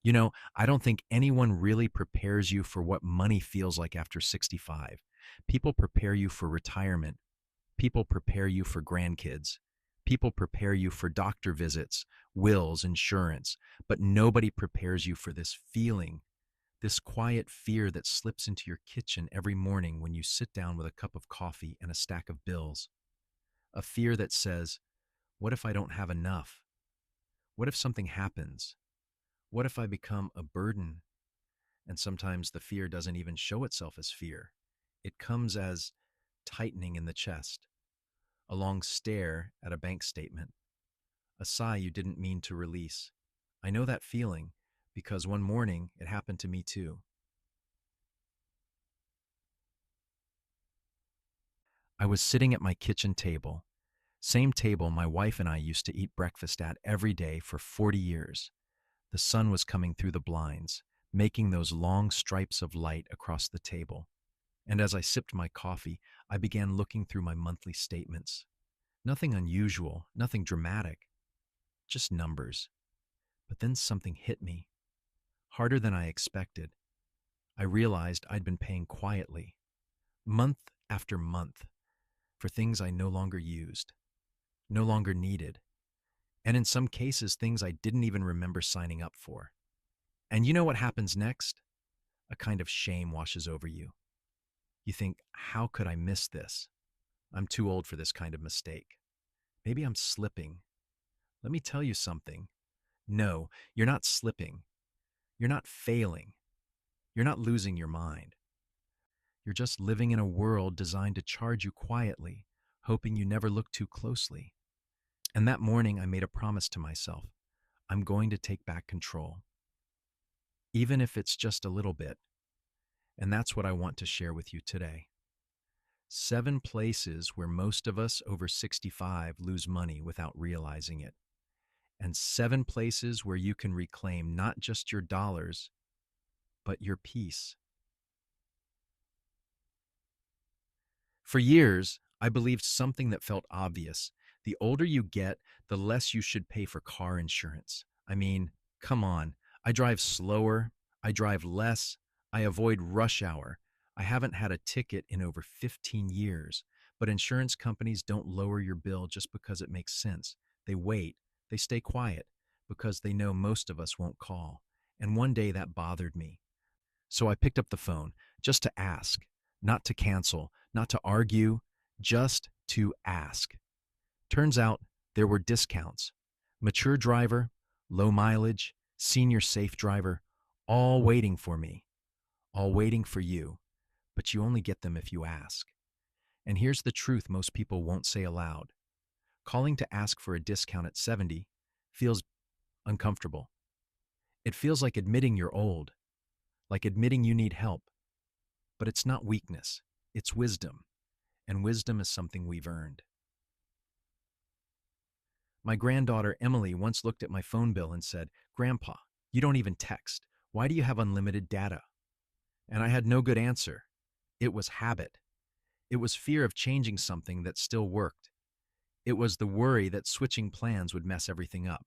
I don't think anyone really prepares you for what money feels like after 65. People prepare you for retirement. People prepare you for grandkids. People prepare you for doctor visits, wills, insurance, but nobody prepares you for this feeling, this quiet fear that slips into your kitchen every morning when you sit down with a cup of coffee and a stack of bills. A fear that says, what if I don't have enough? What if something happens? What if I become a burden? And sometimes the fear doesn't even show itself as fear. It comes as tightening in the chest, a long stare at a bank statement, a sigh you didn't mean to release. I know that feeling because one morning it happened to me too. I was sitting at my kitchen table, same table my wife and I used to eat breakfast at every day for 40 years. The sun was coming through the blinds, making those long stripes of light across the table. And as I sipped my coffee, I began looking through my monthly statements. Nothing unusual, nothing dramatic, just numbers. But then something hit me, harder than I expected. I realized I'd been paying quietly, month after month, for things I no longer used, no longer needed, and in some cases, things I didn't even remember signing up for. And you know what happens next? A kind of shame washes over you. You think, how could I miss this? I'm too old for this kind of mistake. Maybe I'm slipping. Let me tell you something. No, you're not slipping. You're not failing. You're not losing your mind. You're just living in a world designed to charge you quietly, hoping you never look too closely. And that morning, I made a promise to myself. I'm going to take back control, even if it's just a little bit. And that's what I want to share with you today. 7 places where most of us over 65 lose money without realizing it. And 7 places where you can reclaim not just your dollars, but your peace. For years, I believed something that felt obvious. The older you get, the less you should pay for car insurance. I mean, come on. I drive slower. I drive less. I avoid rush hour. I haven't had a ticket in over 15 years. But insurance companies don't lower your bill just because it makes sense. They wait. They stay quiet because they know most of us won't call. And one day that bothered me. So I picked up the phone just to ask, not to cancel, not to argue, just to ask. Turns out there were discounts. Mature driver, low mileage, senior safe driver, all waiting for me, all waiting for you. But you only get them if you ask. And here's the truth most people won't say aloud. Calling to ask for a discount at 70 feels uncomfortable. It feels like admitting you're old, like admitting you need help. But it's not weakness, it's wisdom. And wisdom is something we've earned. My granddaughter Emily once looked at my phone bill and said, "Grandpa, you don't even text. Why do you have unlimited data?" And I had no good answer. It was habit. It was fear of changing something that still worked. It was the worry that switching plans would mess everything up.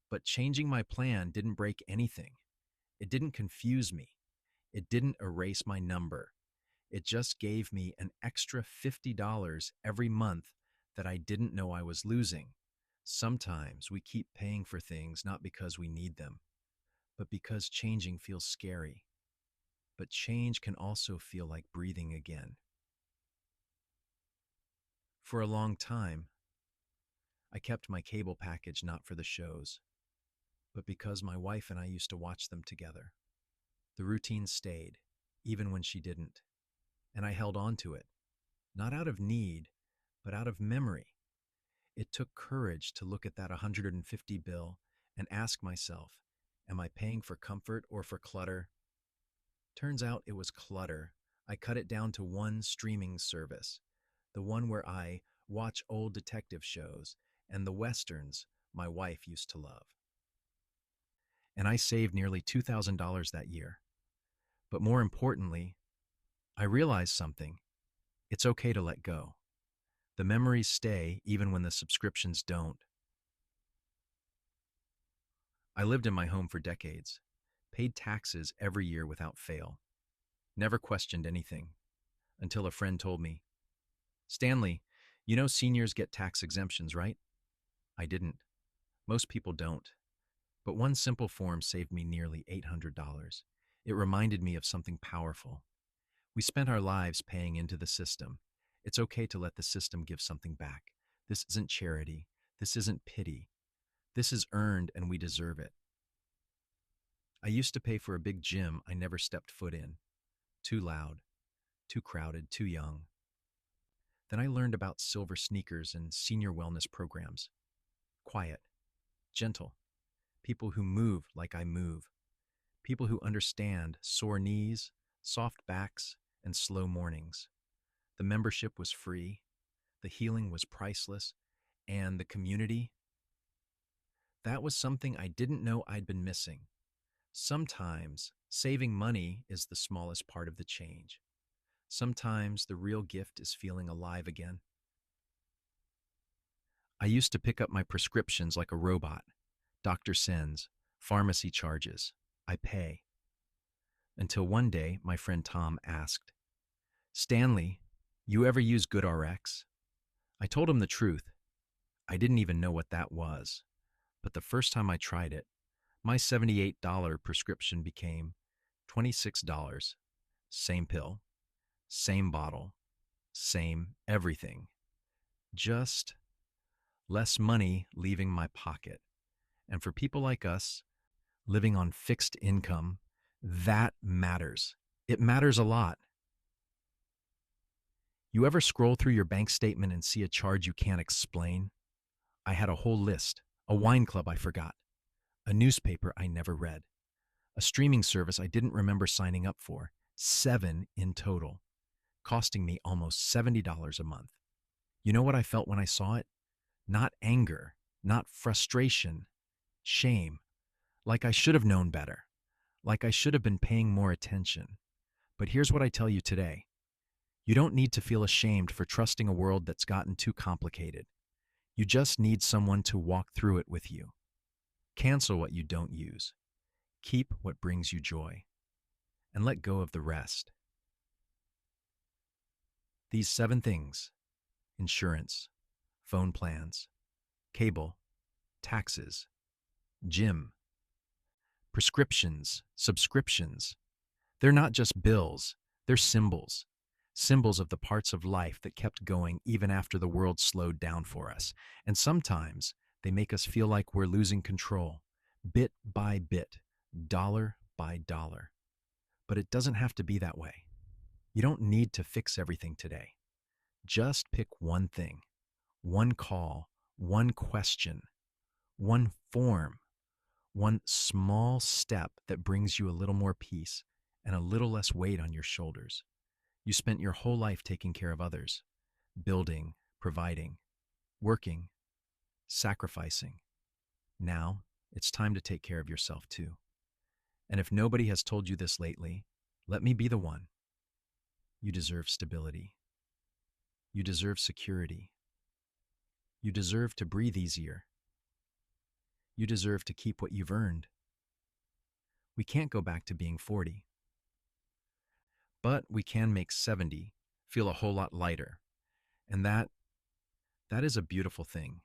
But changing my plan didn't break anything. It didn't confuse me. It didn't erase my number. It just gave me an extra $50 every month that I didn't know I was losing. Sometimes we keep paying for things not because we need them, but because changing feels scary. But change can also feel like breathing again. For a long time, I kept my cable package not for the shows, but because my wife and I used to watch them together. The routine stayed, even when she didn't, and I held on to it, not out of need, but out of memory. It took courage to look at that 150 bill and ask myself, am I paying for comfort or for clutter? Turns out it was clutter. I cut it down to one streaming service, the one where I watch old detective shows and the westerns my wife used to love. And I saved nearly $2,000 that year. But more importantly, I realized something. It's okay to let go. The memories stay even when the subscriptions don't. I lived in my home for decades, paid taxes every year without fail, never questioned anything, until a friend told me, Stanley, you know seniors get tax exemptions, right? I didn't. Most people don't. But one simple form saved me nearly $800. It reminded me of something powerful. We spent our lives paying into the system. It's okay to let the system give something back. This isn't charity. This isn't pity. This is earned and we deserve it. I used to pay for a big gym I never stepped foot in. Too loud, too crowded, too young. Then I learned about silver sneakers and senior wellness programs. Quiet, gentle, people who move like I move, people who understand sore knees, soft backs, and slow mornings. The membership was free, the healing was priceless, and the community, that was something I didn't know I'd been missing. Sometimes saving money is the smallest part of the change. Sometimes the real gift is feeling alive again. I used to pick up my prescriptions like a robot. Doctor sends, pharmacy charges, I pay. Until one day, my friend Tom asked, Stanley, you ever use GoodRx? I told him the truth. I didn't even know what that was. But the first time I tried it, my $78 prescription became $26. Same pill, same bottle, same everything. Just less money leaving my pocket. And for people like us, living on fixed income, that matters. It matters a lot. You ever scroll through your bank statement and see a charge you can't explain? I had a whole list. A wine club I forgot. A newspaper I never read. A streaming service I didn't remember signing up for. 7 in total, costing me almost $70 a month. You know what I felt when I saw it? Not anger, not frustration, shame. Like I should have known better. Like I should have been paying more attention. But here's what I tell you today. You don't need to feel ashamed for trusting a world that's gotten too complicated. You just need someone to walk through it with you. Cancel what you don't use. Keep what brings you joy. And let go of the rest. These 7 things: insurance, phone plans, cable, taxes, gym, prescriptions, subscriptions. They're not just bills, they're symbols. Symbols of the parts of life that kept going even after the world slowed down for us. And sometimes they make us feel like we're losing control, bit by bit, dollar by dollar. But it doesn't have to be that way. You don't need to fix everything today. Just pick one thing, one call, one question, one form, one small step that brings you a little more peace and a little less weight on your shoulders. You spent your whole life taking care of others, building, providing, working, sacrificing. Now, it's time to take care of yourself too. And if nobody has told you this lately, let me be the one. You deserve stability. You deserve security. You deserve to breathe easier. You deserve to keep what you've earned. We can't go back to being 40. But we can make 70 feel a whole lot lighter. And that is a beautiful thing.